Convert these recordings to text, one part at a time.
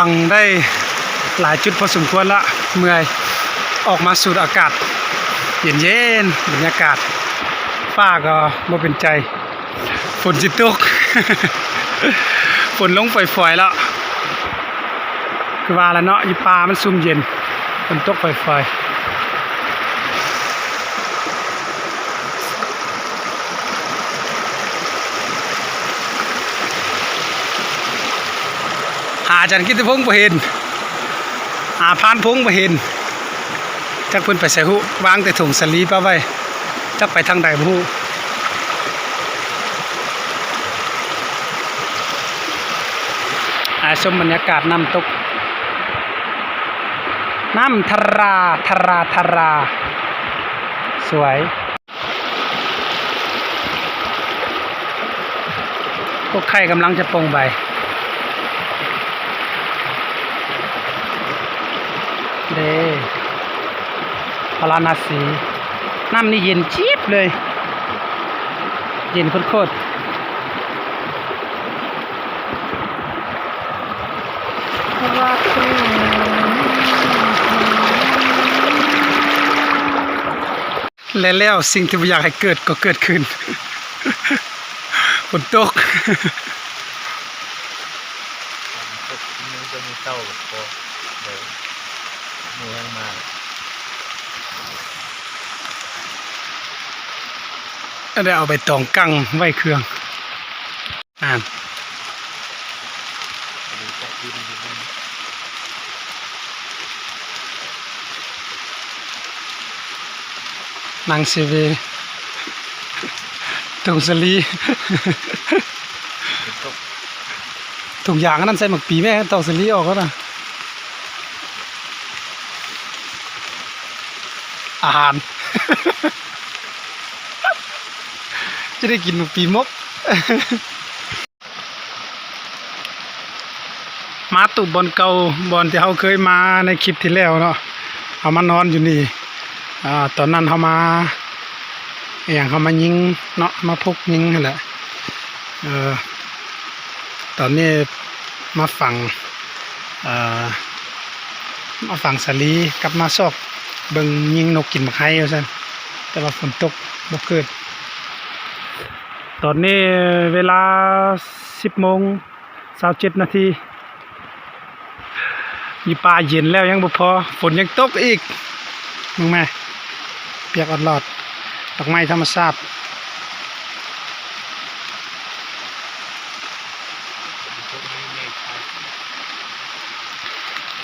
ฟังได้หลายจุดพอสมควรละเมื่อยออกมาสูดอากาศเย็นๆบรรยากาศฟ้าก็บ่เป็นใจฝนสิตก ฝนลงฝอยๆแล้วคือว่าแล้วเนาะอยู่ป่ามันซุ่มเย็นฝนตกฝอยๆหาอาจารย์กิตติพงศ์บ่เห็นหาพานพงศ์บ่เห็นจักเพิ่นไปใส่หูวางแต่ถุงสลีปะไว้จักไปทางใดบ่ฮู้ชมบรรยากาศน้ำตกน้ำทราสวยพวกไข่กำลังจะปงใบเด้พาราณสีน้ำนี่เย็นเจี๊ยบเลยเย็นโคตรแล้วสิ่งที่ไม่อยากให้เกิดก็เกิดขึ้น ฝนตกมันจะมีเต้าแบบพอเดี๋ยวมือแห้งมาได้เอาไปตองกั้งไว้เครื่องนางเซเวถุงสลีถุงยางนั่นใส่หมักปีแม่ตองสลีออกก็นะอาหาร จะได้กินหมักปีมก มาตุบบอลเก่าบอลที่เขาเคยมาในคลิปที่แล้วเนาะเขามานอนอยู่นี่ตอนนั้นเขามาอย่างเขามายิงเนาะมาพกยิงนั่นแหละตอนนี้มาฝั่งสาลีกับมาซอกเบิ่งยิงนกกินมะไข่เอาซั่นแต่ว่าฝนตกบ่เกิดตอนนี้เวลา 10:27 นาทีมีป่าเย็นแล้วยังบ่พอฝนยังตกอีกมึงแม่เปียกอดหลอดดอกไม้ธรรมชาติ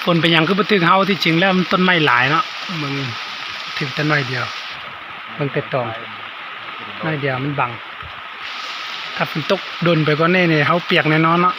ฝนเป็นอย่างคือบ่ถึงเฮาที่จริงแล้วมันต้นไม้หลายเนาะมึงถึงแต่น้อยเดียวเบิ่งแต่ตองน้อยเดียวมันบังถ้าฝนตกโดนไปกว่านี้เนี่ยเฮาเปียกแน่นอนเนาะ